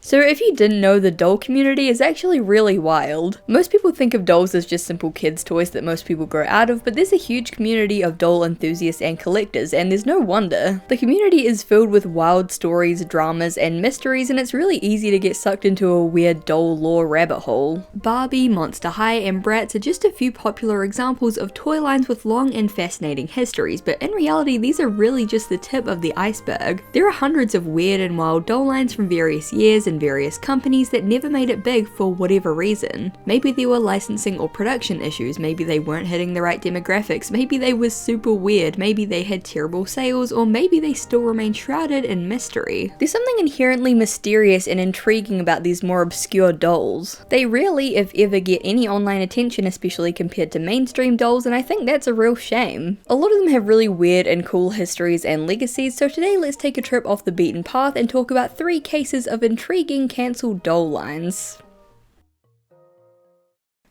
So if you didn't know, the doll community is actually really wild. Most people think of dolls as just simple kids' toys that most people grow out of, but there's a huge community of doll enthusiasts and collectors, and there's no wonder. The community is filled with wild stories, dramas, and mysteries, and it's really easy to get sucked into a weird doll lore rabbit hole. Barbie, Monster High, and Bratz are just a few popular examples of toy lines with long and fascinating histories, but in reality these are really just the tip of the iceberg. There are hundreds of weird and wild doll lines from various years and various companies that never made it big for whatever reason. Maybe there were licensing or production issues, maybe they weren't hitting the right demographics, maybe they were super weird, maybe they had terrible sales, or maybe they still remain shrouded in mystery. There's something inherently mysterious and intriguing about these more obscure dolls. They rarely, if ever, get any online attention, especially compared to mainstream dolls, and I think that's a real shame. A lot of them have really weird and cool histories and legacies, so today let's take a trip off the beaten path and talk about 3 cases of intriguing cancelled doll lines.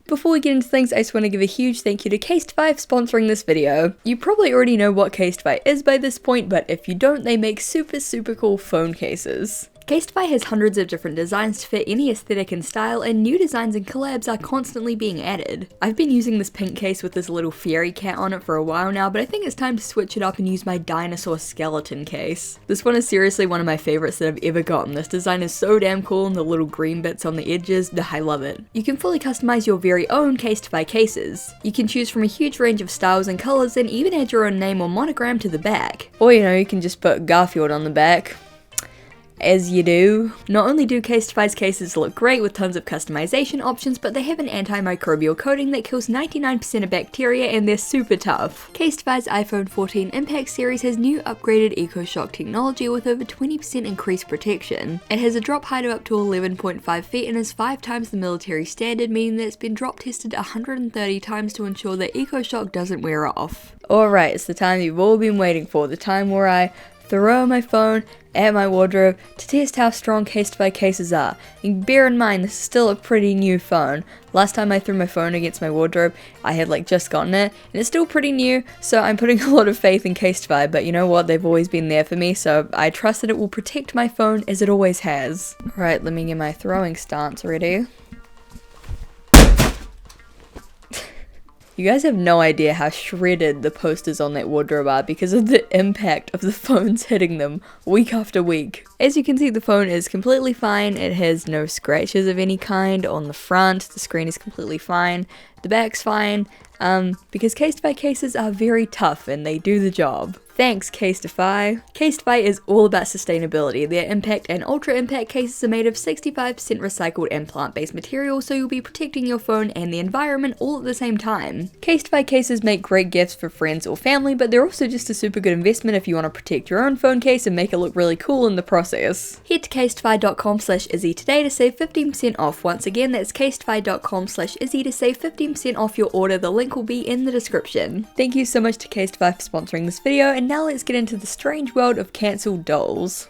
Before we get into things, I just want to give a huge thank you to Casetify for sponsoring this video. You probably already know what Casetify is by this point, but if you don't, they make super cool phone cases. Casetify has hundreds of different designs to fit any aesthetic and style, and new designs and collabs are constantly being added. I've been using this pink case with this little fairy cat on it for a while now, but I think it's time to switch it up and use my dinosaur skeleton case. This one is seriously one of my favorites that I've ever gotten. This design is so damn cool, and the little green bits on the edges, I love it. You can fully customize your very own Casetify cases. You can choose from a huge range of styles and colors, and even add your own name or monogram to the back. Or you can just put Garfield on the back. As you do. Not only do Casetify's cases look great with tons of customization options, but they have an antimicrobial coating that kills 99% of bacteria, and they're super tough. Casetify's iPhone 14 Impact series has new upgraded EcoShock technology with over 20% increased protection. It has a drop height of up to 11.5 feet and is 5 times the military standard, meaning that it's been drop tested 130 times to ensure that EcoShock doesn't wear off. Alright, it's the time you've all been waiting for, the time where I throw my phone at my wardrobe to test how strong Casetify cases are. And bear in mind, this is still a pretty new phone. Last time I threw my phone against my wardrobe, I had just gotten it, and it's still pretty new, so I'm putting a lot of faith in Casetify, but you know what, they've always been there for me, so I trust that it will protect my phone as it always has. Alright, let me get my throwing stance ready. You guys have no idea how shredded the posters on that wardrobe are because of the impact of the phones hitting them week after week. As you can see, the phone is completely fine. It has no scratches of any kind on the front. The screen is completely fine. The back's fine. Because Casetify cases are very tough and they do the job. Thanks, Casetify. Casetify is all about sustainability. Their impact and ultra impact cases are made of 65% recycled and plant-based materials, so you'll be protecting your phone and the environment all at the same time. Casetify cases make great gifts for friends or family, but they're also just a super good investment if you want to protect your own phone case and make it look really cool in the process. Head to casetify.com/Izzy today to save 15% off. Once again, that's casetify.com/Izzy to save 15% off your order. The link will be in the description. Thank you so much to Casetify for sponsoring this video, and now let's get into the strange world of cancelled dolls.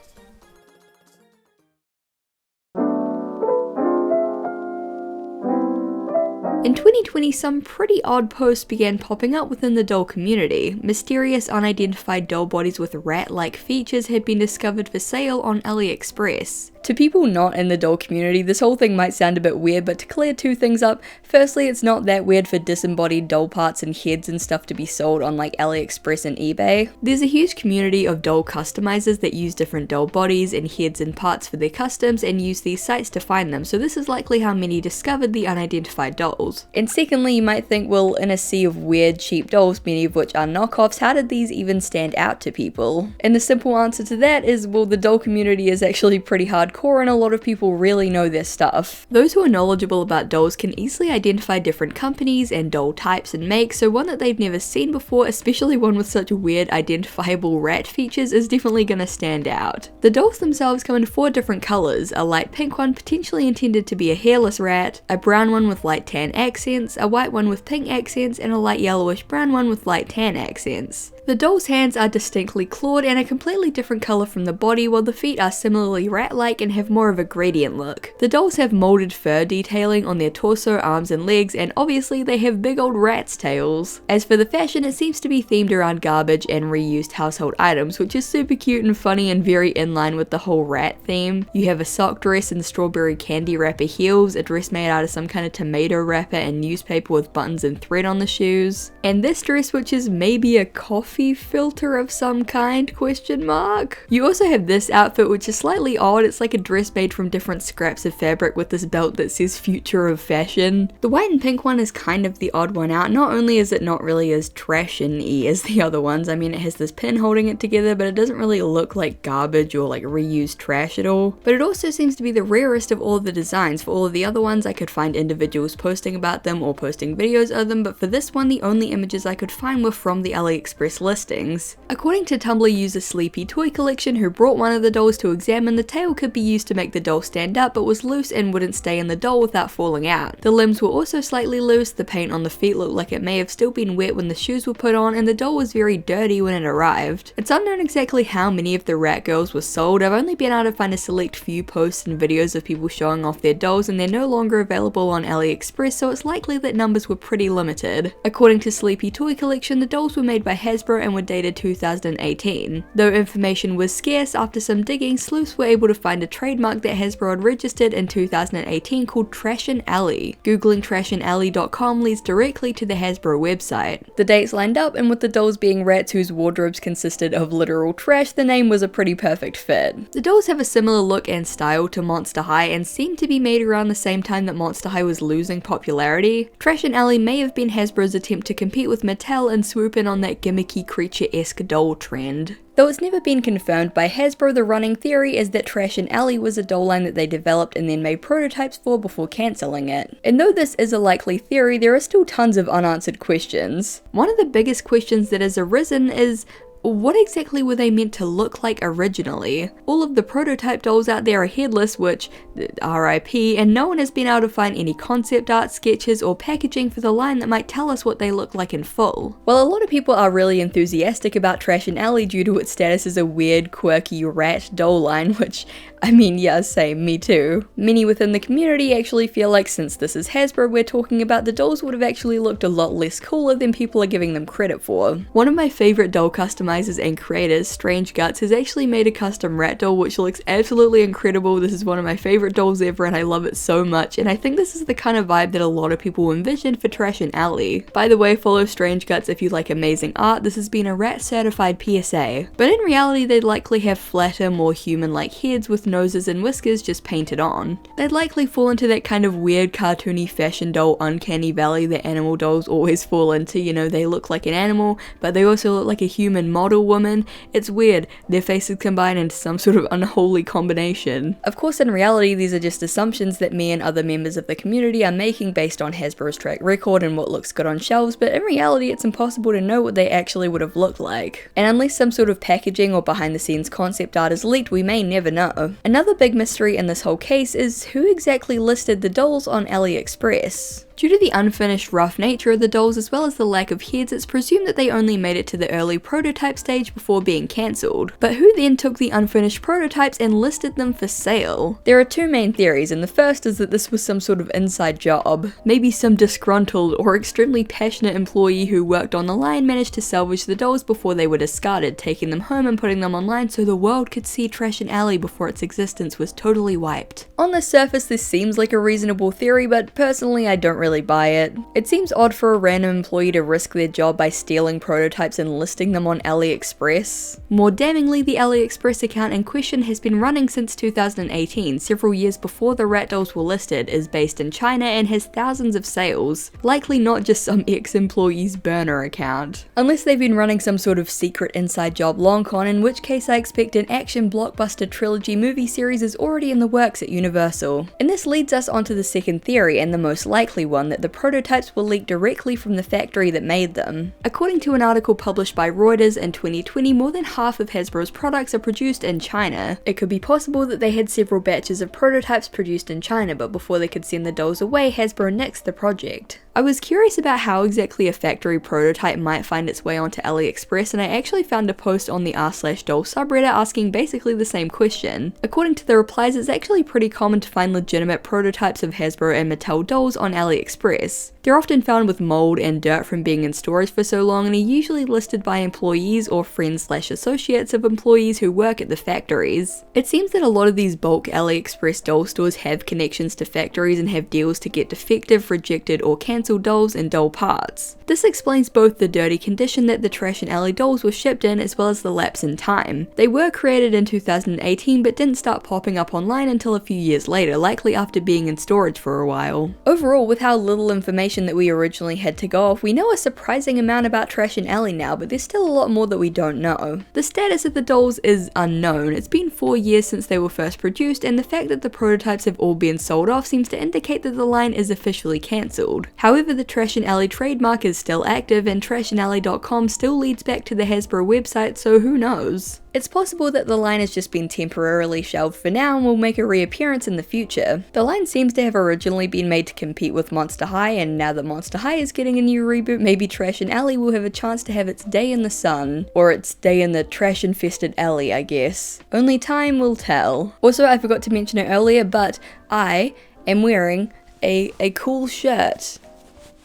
In 2020, some pretty odd posts began popping up within the doll community. Mysterious unidentified doll bodies with rat-like features had been discovered for sale on AliExpress. To people not in the doll community, this whole thing might sound a bit weird, but to clear 2 things up, firstly, it's not that weird for disembodied doll parts and heads and stuff to be sold on AliExpress and eBay. There's a huge community of doll customizers that use different doll bodies and heads and parts for their customs and use these sites to find them, so this is likely how many discovered the unidentified dolls. And secondly, you might think, well, in a sea of weird, cheap dolls, many of which are knockoffs, how did these even stand out to people? And the simple answer to that is, well, the doll community is actually pretty hardcore and a lot of people really know their stuff. Those who are knowledgeable about dolls can easily identify different companies and doll types and makes, so one that they've never seen before, especially one with such weird identifiable rat features, is definitely gonna stand out. The dolls themselves come in 4 different colors: a light pink one potentially intended to be a hairless rat, a brown one with light tan accents, a white one with pink accents, and a light yellowish brown one with light tan accents. The doll's hands are distinctly clawed and a completely different colour from the body, while the feet are similarly rat-like and have more of a gradient look. The dolls have moulded fur detailing on their torso, arms and legs, and obviously they have big old rat's tails. As for the fashion, it seems to be themed around garbage and reused household items, which is super cute and funny and very in line with the whole rat theme. You have a sock dress and strawberry candy wrapper heels, a dress made out of some kind of tomato wrapper and newspaper with buttons and thread on the shoes, and this dress which is maybe a coffee filter of some kind, question mark. You also have this outfit which is slightly odd. It's like a dress made from different scraps of fabric with this belt that says future of fashion. The white and pink one is kind of the odd one out. Not only is it not really as trash-y as the other ones, I mean it has this pin holding it together, but it doesn't really look like garbage or like reused trash at all. But it also seems to be the rarest of all of the designs. For all of the other ones I could find individuals posting about them or posting videos of them, but for this one the only images I could find were from the AliExpress listings. According to Tumblr user Sleepy Toy Collection, who brought one of the dolls to examine, the tail could be used to make the doll stand up but was loose and wouldn't stay in the doll without falling out. The limbs were also slightly loose, the paint on the feet looked like it may have still been wet when the shoes were put on, and the doll was very dirty when it arrived. It's unknown exactly how many of the rat girls were sold. I've only been able to find a select few posts and videos of people showing off their dolls, and they're no longer available on AliExpress, so it's likely that numbers were pretty limited. According to Sleepy Toy Collection, the dolls were made by Hasbro and were dated 2018. Though information was scarce, after some digging, sleuths were able to find a trademark that Hasbro had registered in 2018 called Trashin' Alley. Googling trashinalley.com leads directly to the Hasbro website. The dates lined up, and with the dolls being rats whose wardrobes consisted of literal trash, the name was a pretty perfect fit. The dolls have a similar look and style to Monster High and seem to be made around the same time that Monster High was losing popularity. Trashin' Alley may have been Hasbro's attempt to compete with Mattel and swoop in on that gimmicky creature-esque doll trend. Though it's never been confirmed by Hasbro, the running theory is that Trashin' Alley was a doll line that they developed and then made prototypes for before cancelling it. And though this is a likely theory, there are still tons of unanswered questions. One of the biggest questions that has arisen is, what exactly were they meant to look like originally? All of the prototype dolls out there are headless, which, RIP, and no one has been able to find any concept art, sketches, or packaging for the line that might tell us what they look like in full. While a lot of people are really enthusiastic about Trashin' Alley due to its status as a weird, quirky rat doll line, which, I mean, yeah, same, me too. Many within the community actually feel like since this is Hasbro we're talking about, the dolls would have actually looked a lot less cooler than people are giving them credit for. One of my favourite doll customizers and creators, Strange Guts, has actually made a custom rat doll which looks absolutely incredible. This is one of my favourite dolls ever and I love it so much, and I think this is the kind of vibe that a lot of people envisioned for Trashin' Alley. By the way, follow Strange Guts if you like amazing art. This has been a rat certified PSA. But in reality they'd likely have flatter, more human-like heads with noses and whiskers just painted on. They'd likely fall into that kind of weird cartoony fashion doll uncanny valley that animal dolls always fall into. You know, they look like an animal but they also look like a human model woman. It's weird, their faces combine into some sort of unholy combination. Of course in reality these are just assumptions that me and other members of the community are making based on Hasbro's track record and what looks good on shelves, but in reality it's impossible to know what they actually would have looked like. And unless some sort of packaging or behind the scenes concept art is leaked, we may never know. Another big mystery in this whole case is who exactly listed the dolls on AliExpress. Due to the unfinished rough nature of the dolls as well as the lack of heads, it's presumed that they only made it to the early prototype stage before being cancelled. But who then took the unfinished prototypes and listed them for sale? There are two main theories, and the first is that this was some sort of inside job. Maybe some disgruntled or extremely passionate employee who worked on the line managed to salvage the dolls before they were discarded, taking them home and putting them online so the world could see Trashin' Alley before its existence was totally wiped. On the surface this seems like a reasonable theory, but personally I don't really buy it. It seems odd for a random employee to risk their job by stealing prototypes and listing them on AliExpress. More damningly, the AliExpress account in question has been running since 2018, several years before the rat dolls were listed, is based in China and has thousands of sales. Likely not just some ex-employee's burner account. Unless they've been running some sort of secret inside job long con, in which case I expect an action blockbuster trilogy movie series is already in the works at Universal. And this leads us onto the second theory, and the most likely one, everyone that the prototypes were leaked directly from the factory that made them. According to an article published by Reuters in 2020, more than half of Hasbro's products are produced in China. It could be possible that they had several batches of prototypes produced in China, but before they could send the dolls away, Hasbro nixed the project. I was curious about how exactly a factory prototype might find its way onto AliExpress, and I actually found a post on the r/doll subreddit asking basically the same question. According to the replies, it's actually pretty common to find legitimate prototypes of Hasbro and Mattel dolls on AliExpress. They're often found with mold and dirt from being in storage for so long, and are usually listed by employees or friends/associates of employees who work at the factories. It seems that a lot of these bulk AliExpress doll stores have connections to factories and have deals to get defective, rejected, or cancelled dolls and doll parts. This explains both the dirty condition that the Trash and Alley dolls were shipped in, as well as the lapse in time. They were created in 2018 but didn't start popping up online until a few years later, likely after being in storage for a while. Overall, with how little information that we originally had to go off, we know a surprising amount about Trash and Alley now, but there's still a lot more that we don't know. The status of the dolls is unknown. It's been 4 years since they were first produced, and the fact that the prototypes have all been sold off seems to indicate that the line is officially cancelled. However, the Trash and Alley trademark is still active, and trashandalley.com still leads back to the Hasbro website, so who knows? It's possible that the line has just been temporarily shelved for now and will make a reappearance in the future. The line seems to have originally been made to compete with Monster High, and now that Monster High is getting a new reboot, maybe Trash and Alley will have a chance to have its day in the sun. Or its day in the trash-infested alley, I guess. Only time will tell. Also, I forgot to mention it earlier, but I am wearing a cool shirt.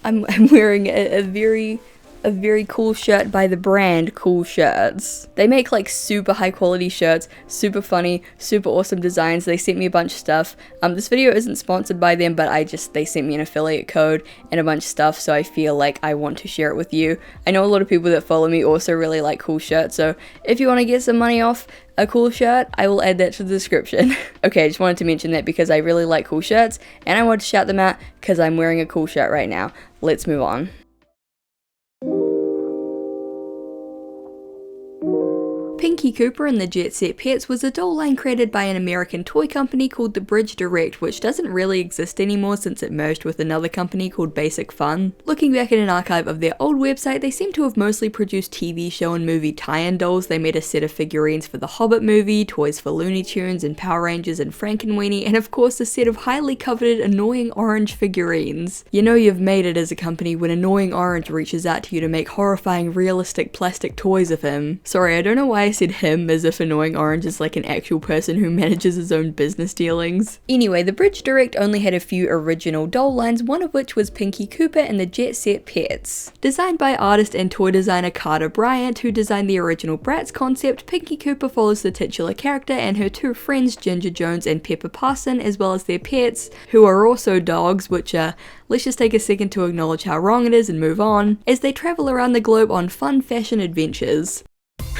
I'm wearing a very cool shirt by the brand Cool Shirts. They make like super high quality shirts, super funny, super awesome designs. They sent me a bunch of stuff. This video isn't sponsored by them, but they sent me an affiliate code and a bunch of stuff, so I feel like I want to share it with you. I know a lot of people that follow me also really like cool shirts, so if you want to get some money off a cool shirt, I will add that to the description. Okay, I just wanted to mention that because I really like cool shirts, and I want to shout them out because I'm wearing a cool shirt right now. Let's move on. Pinkie Cooper and the Jet Set Pets was a doll line created by an American toy company called The Bridge Direct, which doesn't really exist anymore since it merged with another company called Basic Fun. Looking back at an archive of their old website, they seem to have mostly produced TV show and movie tie-in dolls. They made a set of figurines for the Hobbit movie, toys for Looney Tunes and Power Rangers and Frankenweenie, and of course a set of highly coveted annoying orange figurines. You know you've made it as a company when Annoying Orange reaches out to you to make horrifying realistic plastic toys of him. Sorry, I don't know why I said him as if Annoying Orange is like an actual person who manages his own business dealings. Anyway, the Bridge Direct only had a few original doll lines, one of which was Pinkie Cooper and the Jet Set Pets. Designed by artist and toy designer Carter Bryant, who designed the original Bratz concept, Pinkie Cooper follows the titular character and her two friends Ginger Jones and Pepper Parson, as well as their pets, who are also dogs, which let's just take a second to acknowledge how wrong it is and move on, as they travel around the globe on fun fashion adventures.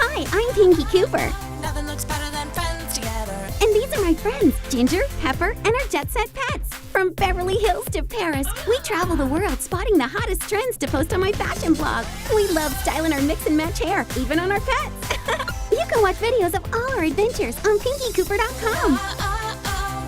Hi, I'm Pinkie Cooper. Nothing looks better than friends together. And these are my friends, Ginger, Pepper, and our Jet Set Pets. From Beverly Hills to Paris, we travel the world spotting the hottest trends to post on my fashion blog. We love styling our mix and match hair, even on our pets. You can watch videos of all our adventures on pinkiecooper.com.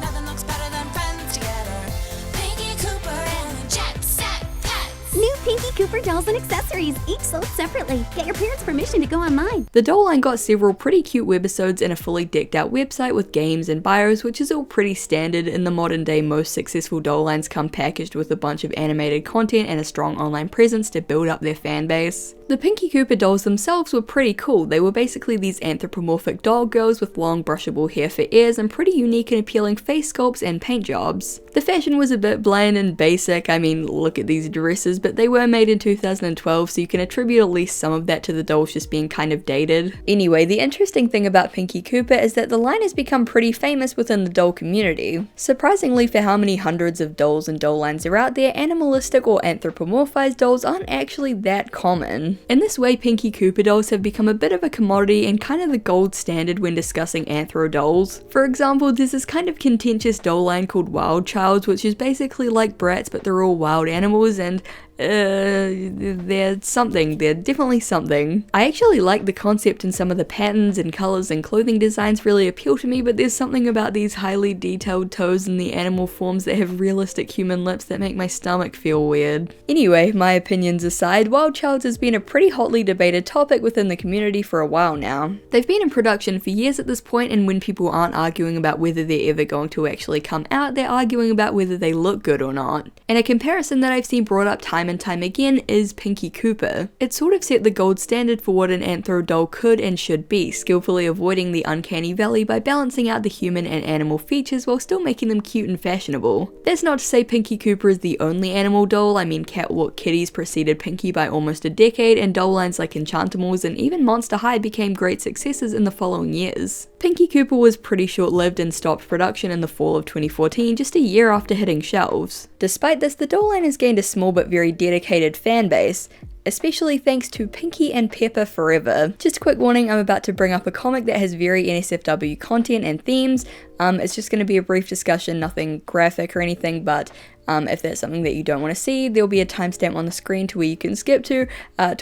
Nothing looks better than friends together. Pinkie Cooper and the Jet Set Pets. New Pinkie Cooper dolls and accessories, each sold separately. Get your parents' permission to go online. The doll line got several pretty cute webisodes and a fully decked out website with games and bios, which is all pretty standard. In the modern day, most successful doll lines come packaged with a bunch of animated content and a strong online presence to build up their fan base. The Pinkie Cooper dolls themselves were pretty cool. They were basically these anthropomorphic doll girls with long brushable hair for ears and pretty unique and appealing face sculpts and paint jobs. The fashion was a bit bland and basic. I mean, look at these dresses, but they were made in 2012, so you can attribute at least some of that to the dolls just being kind of dated. Anyway, the interesting thing about Pinkie Cooper is that the line has become pretty famous within the doll community. Surprisingly, for how many hundreds of dolls and doll lines are out there, animalistic or anthropomorphized dolls aren't actually that common. In this way, Pinkie Cooper dolls have become a bit of a commodity and kind of the gold standard when discussing anthro dolls. For example, there's this kind of contentious doll line called Wild Childs, which is basically like Bratz, but they're all wild animals, and they're something. They're definitely something. I actually like the concept, and some of the patterns and colors and clothing designs really appeal to me, but there's something about these highly detailed toes and the animal forms that have realistic human lips that make my stomach feel weird. Anyway, my opinions aside, wild childs has been a pretty hotly debated topic within the community for a while now. They've been in production for years at this point, and when people aren't arguing about whether they're ever going to actually come out, they're arguing about whether they look good or not. And a comparison that I've seen brought up time and time again is Pinkie Cooper. It sort of set the gold standard for what an anthro doll could and should be, skillfully avoiding the uncanny valley by balancing out the human and animal features while still making them cute and fashionable. That's not to say Pinkie Cooper is the only animal doll. I mean, Catwalk Kitties preceded Pinkie by almost a decade, and doll lines like Enchantimals and even Monster High became great successes in the following years. Pinkie Cooper was pretty short-lived and stopped production in the fall of 2014, just a year after hitting shelves. Despite this, the doll line has gained a small but very dedicated fan base, especially thanks to Pinkie and Pepper Forever. Just a quick warning, I'm about to bring up a comic that has very NSFW content and themes. It's just going to be a brief discussion, nothing graphic or anything, but if that's something that you don't want to see, there'll be a timestamp on the screen to where you can skip to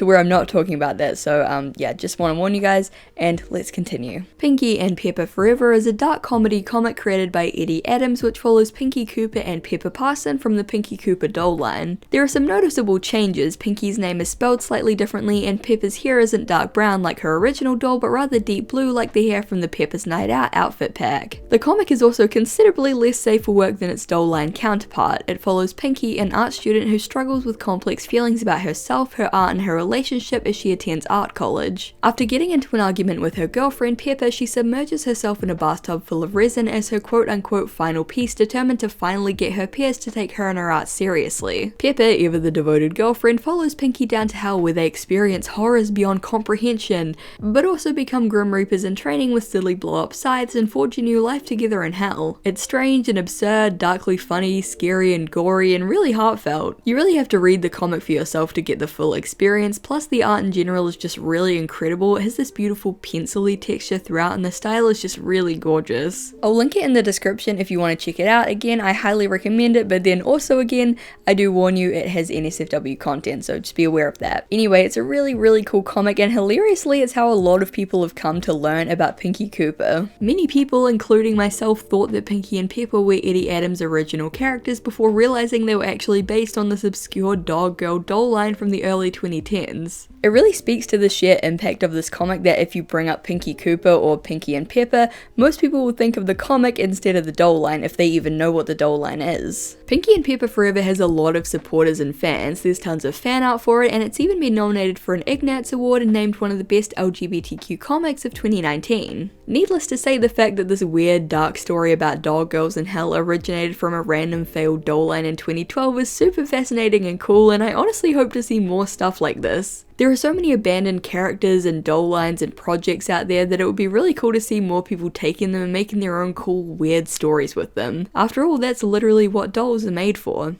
where I'm not talking about that. So yeah, just want to warn you guys, and let's continue. Pinkie and Pepper Forever is a dark comedy comic created by Eddie Adams, which follows Pinkie Cooper and Pepper Parson from the Pinkie Cooper doll line. There are some noticeable changes. Pinkie's name is spelled slightly differently, and Pepper's hair isn't dark brown like her original doll, but rather deep blue like the hair from the Pepper's Night Out outfit pack. The comic is also considerably less safe for work than its doll line counterpart. It follows Pinkie, an art student who struggles with complex feelings about herself, her art, and her relationship as she attends art college. After getting into an argument with her girlfriend, Pepper, she submerges herself in a bathtub full of resin as her quote-unquote final piece, determined to finally get her peers to take her and her art seriously. Pepper, ever the devoted girlfriend, follows Pinkie down to hell where they experience horrors beyond comprehension, but also become Grim Reapers in training with silly blow-up scythes and forge a new life together in hell. It's strange and absurd, darkly funny, scary and gory, and really heartfelt. You really have to read the comic for yourself to get the full experience, plus the art in general is just really incredible. It has this beautiful pencil-y texture throughout, and the style is just really gorgeous. I'll link it in the description if you want to check it out. Again, I highly recommend it, but then also again, I do warn you it has NSFW content, so just be aware of that. Anyway, it's a really cool comic, and hilariously, it's how a lot of people have come to learn about Pinkie Cooper. Many people, including myself, thought that Pinkie and Pepper were Eddie Adams' original characters before realizing they were actually based on this obscure dog girl doll line from the early 2010s. It really speaks to the sheer impact of this comic that if you bring up Pinkie Cooper or Pinkie and Pepper, most people will think of the comic instead of the doll line if they even know what the doll line is. Pinkie and Pepper Forever has a lot of supporters and fans. There's tons of fan art for it, and it's even been nominated for an Ignatz Award and named one of the best LGBTQ comics of 2019. Needless to say, the fact that this weird dark story about dog girls in hell originated from a random failed doll line in 2012 is super fascinating and cool, and I honestly hope to see more stuff like this. There are so many abandoned characters and doll lines and projects out there that it would be really cool to see more people taking them and making their own cool, weird stories with them. After all, that's literally what dolls are made for.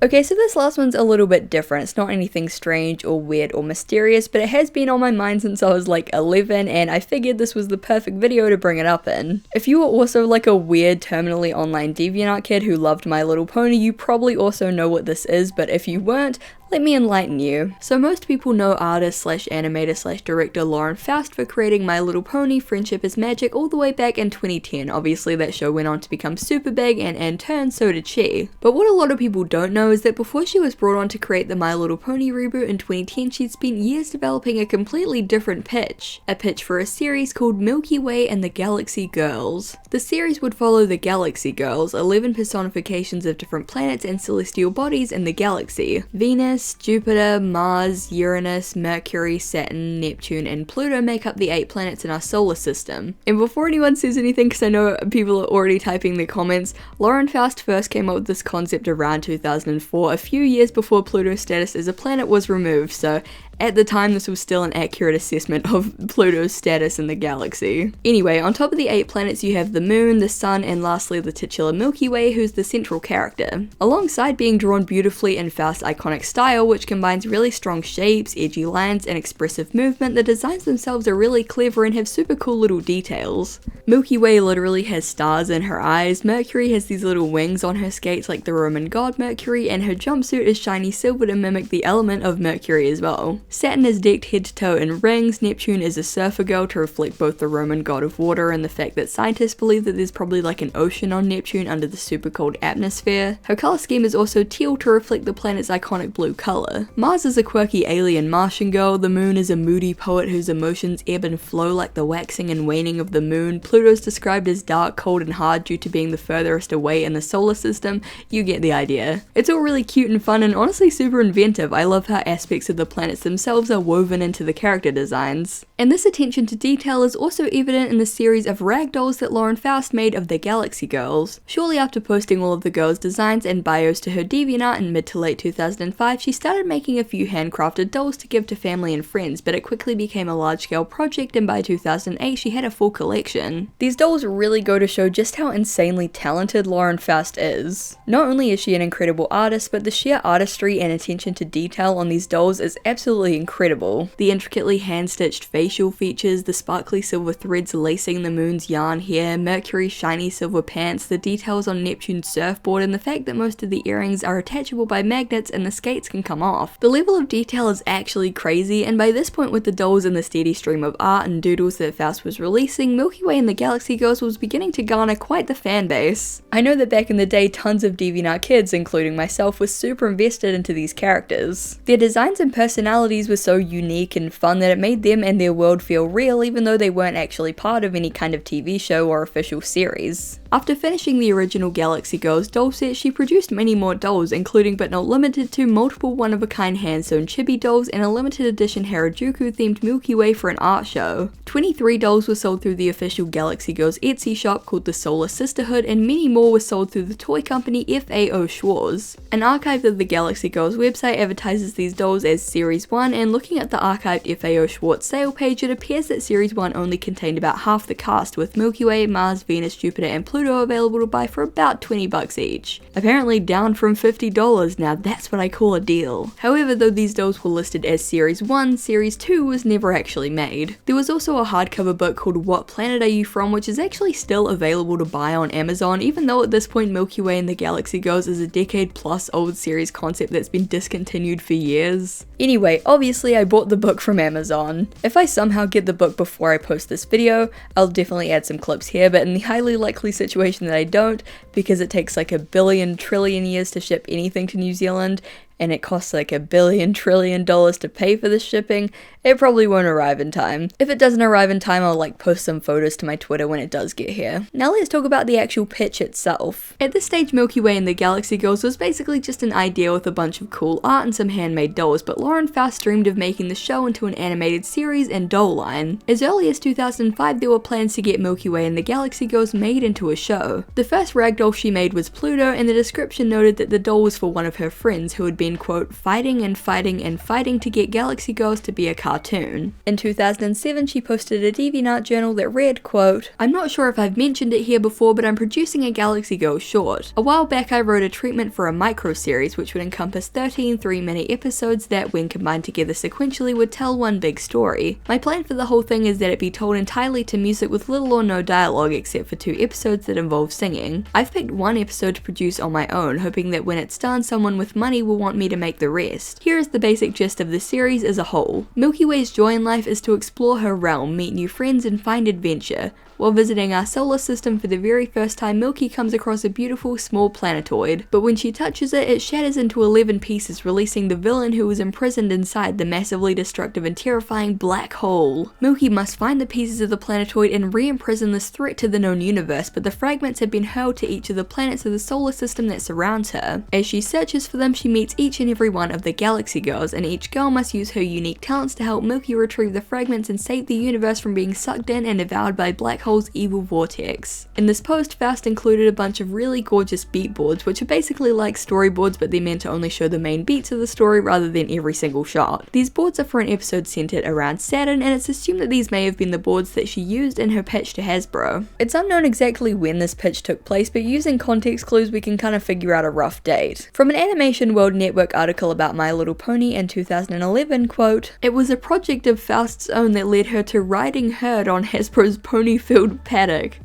Okay, so this last one's a little bit different. It's not anything strange or weird or mysterious, but it has been on my mind since I was like 11, and I figured this was the perfect video to bring it up in. If you were also like a weird terminally online DeviantArt kid who loved My Little Pony, you probably also know what this is, but if you weren't, let me enlighten you. So most people know artist slash animator slash director Lauren Faust for creating My Little Pony, Friendship is Magic all the way back in 2010. Obviously that show went on to become super big, and in turn so did she. But what a lot of people don't know is that before she was brought on to create the My Little Pony reboot in 2010, she'd spent years developing a completely different pitch. A pitch for a series called Milky Way and the Galaxy Girls. The series would follow the Galaxy Girls, 11 personifications of different planets and celestial bodies in the galaxy. Venus, Jupiter, Mars, Uranus, Mercury, Saturn, Neptune, and Pluto make up the 8 planets in our solar system. And before anyone says anything, because I know people are already typing their comments, Lauren Faust first came up with this concept around 2004, a few years before Pluto's status as a planet was removed, so At the time, this was still an accurate assessment of Pluto's status in the galaxy. Anyway, on top of the 8 planets you have the Moon, the Sun, and lastly the titular Milky Way, who's the central character. Alongside being drawn beautifully in Faust's iconic style, which combines really strong shapes, edgy lines, and expressive movement, the designs themselves are really clever and have super cool little details. Milky Way literally has stars in her eyes, Mercury has these little wings on her skates like the Roman god Mercury, and her jumpsuit is shiny silver to mimic the element of Mercury as well. Saturn is decked head to toe in rings, Neptune is a surfer girl to reflect both the Roman god of water and the fact that scientists believe that there's probably like an ocean on Neptune under the super cold atmosphere. Her colour scheme is also teal to reflect the planet's iconic blue colour. Mars is a quirky alien Martian girl, the Moon is a moody poet whose emotions ebb and flow like the waxing and waning of the moon, Pluto's described as dark, cold, and hard due to being the furthest away in the solar system. You get the idea. It's all really cute and fun and honestly super inventive. I love how aspects of the planets themselves are woven into the character designs. And this attention to detail is also evident in the series of ragdolls that Lauren Faust made of the Galaxy Girls. Shortly after posting all of the girls' designs and bios to her DeviantArt in mid to late 2005, she started making a few handcrafted dolls to give to family and friends, but it quickly became a large-scale project, and by 2008 she had a full collection. These dolls really go to show just how insanely talented Lauren Faust is. Not only is she an incredible artist, but the sheer artistry and attention to detail on these dolls is absolutely incredible. The intricately hand-stitched facial features, the sparkly silver threads lacing the Moon's yarn hair, Mercury's shiny silver pants, the details on Neptune's surfboard, and the fact that most of the earrings are attachable by magnets and the skates can come off. The level of detail is actually crazy, and by this point with the dolls and the steady stream of art and doodles that Faust was releasing, Milky Way and the Galaxy Girls was beginning to garner quite the fan base. I know that back in the day tons of DeviantArt kids, including myself, were super invested into these characters. Their designs and personalities were so unique and fun that it made them and their world feel real even though they weren't actually part of any kind of TV show or official series. After finishing the original Galaxy Girls doll set, she produced many more dolls, including but not limited to multiple one-of-a-kind hand-sewn chibi dolls and a limited edition Harajuku-themed Milky Way for an art show. 23 dolls were sold through the official Galaxy Girls Etsy shop called the Solar Sisterhood, and many more were sold through the toy company FAO Schwarz. An archive of the Galaxy Girls website advertises these dolls as Series 1, and looking at the archived FAO Schwarz sale page, it appears that Series 1 only contained about half the cast, with Milky Way, Mars, Venus, Jupiter, and Pluto available to buy for about $20 each. Apparently down from $50, now that's what I call a deal. However, though these dolls were listed as Series 1, Series 2 was never actually made. There was also a hardcover book called What Planet Are You From, which is actually still available to buy on Amazon, even though at this point Milky Way and the Galaxy Girls is a decade plus old series concept that's been discontinued for years. Anyway, obviously I bought the book from Amazon. If I somehow get the book before I post this video, I'll definitely add some clips here, but in the highly likely situation that I don't, because it takes like 1 billion trillion years to ship anything to New Zealand, and it costs like $1 billion trillion to pay for the shipping, it probably won't arrive in time. If it doesn't arrive in time, I'll like post some photos to my Twitter when it does get here. Now let's talk about the actual pitch itself. At this stage, Milky Way and the Galaxy Girls was basically just an idea with a bunch of cool art and some handmade dolls, but Lauren Faust dreamed of making the show into an animated series and doll line. As early as 2005, there were plans to get Milky Way and the Galaxy Girls made into a show. The first ragdoll she made was Pluto, and the description noted that the doll was for one of her friends who had been, quote, fighting and fighting and fighting to get Galaxy Girls to be a cartoon. In 2007, she posted a DeviantArt journal that read, quote, I'm not sure if I've mentioned it here before, but I'm producing a Galaxy Girls short. A while back I wrote a treatment for a micro-series which would encompass 13 3-minute episodes that, when combined together sequentially, would tell one big story. My plan for the whole thing is that it be told entirely to music with little or no dialogue except for 2 episodes that involve singing. I've picked 1 episode to produce on my own, hoping that when it's done someone with money will want me to make the rest. Here is the basic gist of the series as a whole. Milky Way's joy in life is to explore her realm, meet new friends, and find adventure. While visiting our solar system for the very first time, Milky comes across a beautiful small planetoid, but when she touches it, it shatters into 11 pieces, releasing the villain who was imprisoned inside the massively destructive and terrifying black hole. Milky must find the pieces of the planetoid and re-imprison this threat to the known universe, but the fragments have been hurled to each of the planets of the solar system that surrounds her. As she searches for them, she meets each and every one of the Galaxy Girls, and each girl must use her unique talents to help help Milky retrieve the fragments and save the universe from being sucked in and devoured by black hole's evil vortex. In this post, Faust included a bunch of really gorgeous beat boards, which are basically like storyboards, but they're meant to only show the main beats of the story rather than every single shot. These boards are for an episode centered around Saturn, and it's assumed that these may have been the boards that she used in her pitch to Hasbro. It's unknown exactly when this pitch took place, but using context clues we can kind of figure out a rough date. From an Animation World Network article about My Little Pony in 2011, quote, "It was a project of Faust's own that led her to riding herd on Hasbro's pony-filled paddock."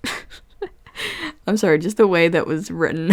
I'm sorry, just the way that was written.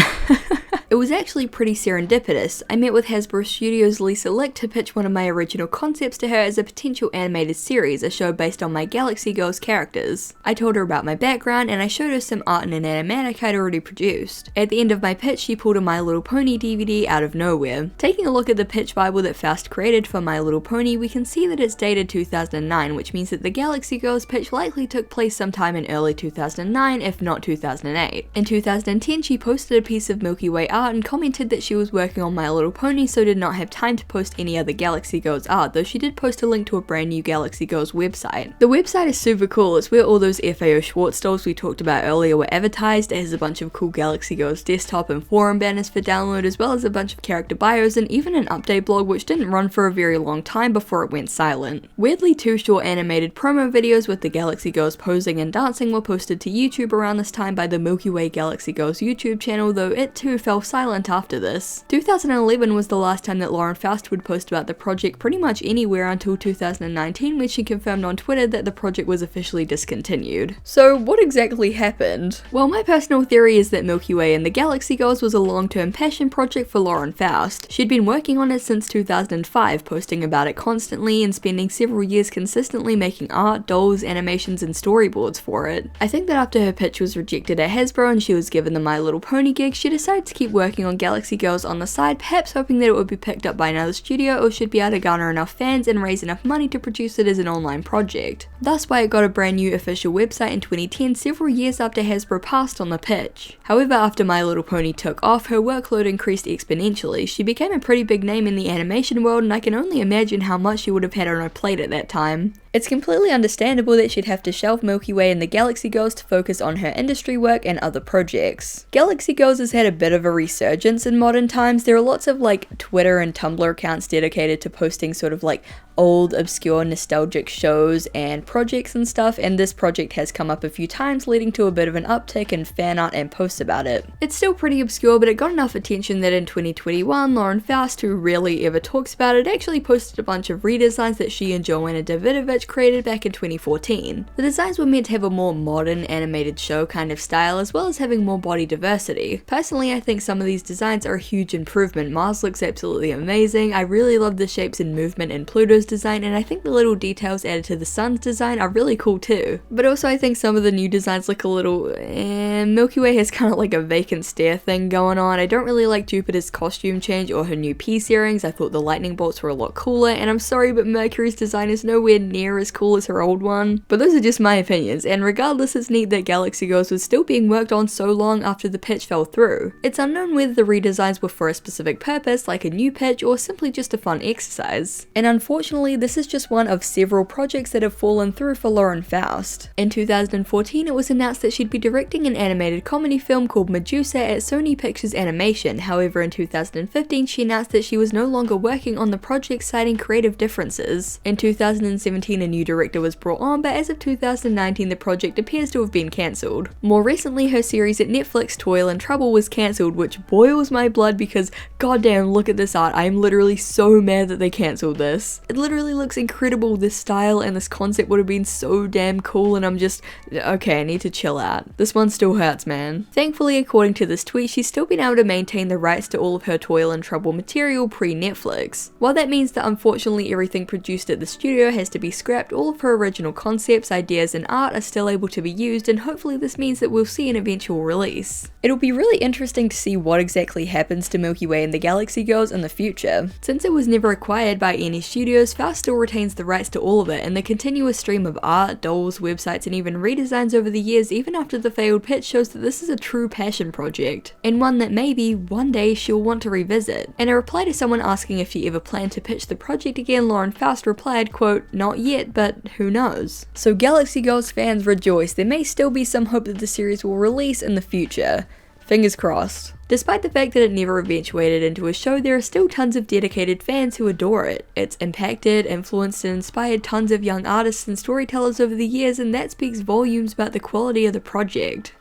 It was actually pretty serendipitous. I met with Hasbro Studios' Lisa Lick to pitch one of my original concepts to her as a potential animated series, a show based on my Galaxy Girls characters. I told her about my background and I showed her some art in an animatic I'd already produced. At the end of my pitch, she pulled a My Little Pony DVD out of nowhere. Taking a look at the pitch bible that Faust created for My Little Pony, we can see that it's dated 2009, which means that the Galaxy Girls pitch likely took place sometime in early 2009, if not 2008. In 2010, she posted a piece of Milky Way art and commented that she was working on My Little Pony, so did not have time to post any other Galaxy Girls art, though she did post a link to a brand new Galaxy Girls website. The website is super cool. It's where all those FAO Schwartz dolls we talked about earlier were advertised. It has a bunch of cool Galaxy Girls desktop and forum banners for download, as well as a bunch of character bios and even an update blog which didn't run for a very long time before it went silent. Weirdly, 2 short animated promo videos with the Galaxy Girls posing and dancing were posted to YouTube around this time by the Milky Way Galaxy Girls YouTube channel, though it too fell silent after this. 2011 was the last time that Lauren Faust would post about the project pretty much anywhere until 2019, when she confirmed on Twitter that the project was officially discontinued. So what exactly happened? Well, my personal theory is that Milky Way and the Galaxy Girls was a long-term passion project for Lauren Faust. She'd been working on it since 2005, posting about it constantly and spending several years consistently making art, dolls, animations, and storyboards for it. I think that after her pitch was rejected at Hasbro and she was given the My Little Pony gig, she decided to keep working on Galaxy Girls on the side, perhaps hoping that it would be picked up by another studio or should be able to garner enough fans and raise enough money to produce it as an online project. Thus why it got a brand new official website in 2010, several years after Hasbro passed on the pitch. However, after My Little Pony took off, her workload increased exponentially. She became a pretty big name in the animation world, and I can only imagine how much she would have had on her plate at that time. It's completely understandable that she'd have to shelve Milky Way and the Galaxy Girls to focus on her industry work and other projects. Galaxy Girls has had a bit of a resurgence in modern times. There are lots of like Twitter and Tumblr accounts dedicated to posting sort of like old, obscure, nostalgic shows and projects and stuff, and this project has come up a few times, leading to a bit of an uptick in fan art and posts about it. It's still pretty obscure, but it got enough attention that in 2021, Lauren Faust, who rarely ever talks about it, actually posted a bunch of redesigns that she and Joanna Davidovich created back in 2014. The designs were meant to have a more modern animated show kind of style, as well as having more body diversity. Personally, I think some of these designs are a huge improvement. Mars looks absolutely amazing. I really love the shapes and movement in Pluto's design, and I think the little details added to the sun's design are really cool too. But also I think some of the new designs look a little Milky Way has kind of like a vacant stare thing going on. I don't really like Jupiter's costume change or her new peace earrings. I thought the lightning bolts were a lot cooler, and I'm sorry, but Mercury's design is nowhere near as cool as her old one. But those are just my opinions, and regardless, it's neat that Galaxy Girls was still being worked on so long after the pitch fell through. It's unknown whether the redesigns were for a specific purpose, like a new pitch, or simply just a fun exercise. And unfortunately, this is just one of several projects that have fallen through for Lauren Faust. In 2014, it was announced that she'd be directing an animated comedy film called Medusa at Sony Pictures Animation. However, in 2015, she announced that she was no longer working on the project, citing creative differences. In 2017, a new director was brought on, but as of 2019, the project appears to have been cancelled. More recently, her series at Netflix, Toil and Trouble, was cancelled, which boils my blood because goddamn, look at this art. I am literally so mad that they cancelled this. It literally looks incredible. This style and this concept would have been so damn cool, and I'm just, okay, I need to chill out. This one still hurts, man. Thankfully, according to this tweet, she's still been able to maintain the rights to all of her Toil and Trouble material pre-Netflix. While that means that unfortunately everything produced at the studio has to be scrapped, all of her original concepts, ideas, and art are still able to be used, and hopefully this means that we'll see an eventual release. It'll be really interesting to see what exactly happens to Milky Way and the Galaxy Girls in the future. Since it was never acquired by any studios, goes, Faust still retains the rights to all of it, and the continuous stream of art, dolls, websites, and even redesigns over the years, even after the failed pitch, shows that this is a true passion project, and one that maybe one day she'll want to revisit. In a reply to someone asking if she ever planned to pitch the project again, Lauren Faust replied, quote, "Not yet, but who knows?" So Galaxy Girls fans rejoice, there may still be some hope that the series will release in the future. Fingers crossed. Despite the fact that it never eventuated into a show, there are still tons of dedicated fans who adore it. It's impacted, influenced, and inspired tons of young artists and storytellers over the years, and that speaks volumes about the quality of the project.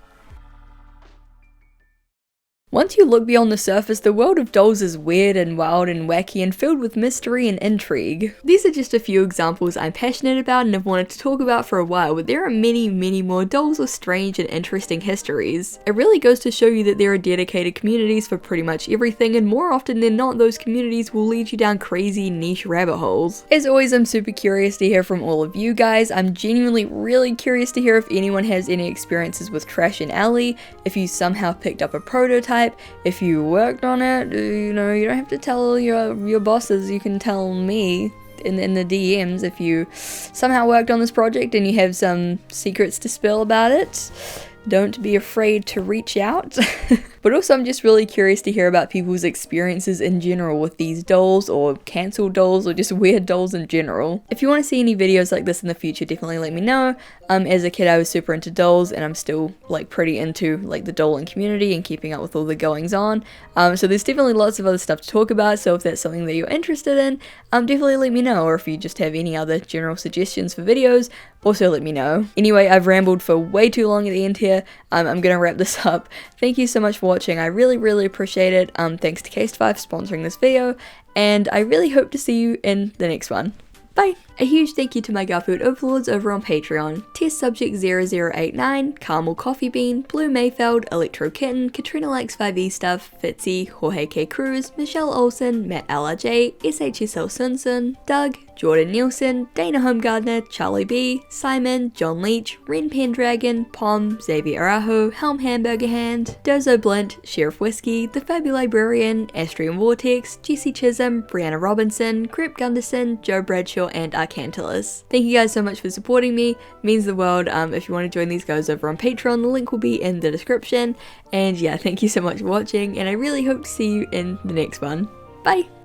Once you look beyond the surface, the world of dolls is weird and wild and wacky and filled with mystery and intrigue. These are just a few examples I'm passionate about and have wanted to talk about for a while, but there are many more dolls with strange and interesting histories. It really goes to show you that there are dedicated communities for pretty much everything, and more often than not, those communities will lead you down crazy niche rabbit holes. As always, I'm super curious to hear from all of you guys. I'm genuinely really curious to hear if anyone has any experiences with Trash and Alley, if you somehow picked up a prototype, if you worked on it. You know, you don't have to tell your bosses, you can tell me in the DMs if you somehow worked on this project and you have some secrets to spill about it. Don't be afraid to reach out. But also I'm just really curious to hear about people's experiences in general with these dolls, or cancelled dolls, or just weird dolls in general. If you want to see any videos like this in the future, definitely let me know. As a kid I was super into dolls, and I'm still like pretty into like the dolling community and keeping up with all the goings on. So there's definitely lots of other stuff to talk about, so if that's something that you're interested in, definitely let me know, or if you just have any other general suggestions for videos, also let me know. Anyway, I've rambled for way too long at the end here. I'm gonna wrap this up. Thank you so much for watching, I really appreciate it. Thanks to Case5 sponsoring this video, and I really hope to see you in the next one. Bye! A huge thank you to my Garfield overlords over on Patreon: Test Subject 0089, Caramel Coffee Bean, Blue Mayfeld, Electro Kitten, Katrina Likes 5e Stuff, Fitzy, Jorge K. Cruz, Michelle Olsen, Matt LRJ, SHSL Sunsun, Doug, Jordan Nielsen, Dana Homegardner, Charlie B, Simon, John Leach, Ren Pendragon, Pom, Xavier Araho, Helm Hamburger Hand, Dozo Blint, Sheriff Whiskey, The Fabulibrarian, Astrian Vortex, Jesse Chisholm, Brianna Robinson, Crep Gunderson, Joe Bradshaw, and Arcantilus. Thank you guys so much for supporting me, it means the world. If you want to join these guys over on Patreon, the link will be in the description. And yeah, thank you so much for watching, and I really hope to see you in the next one. Bye!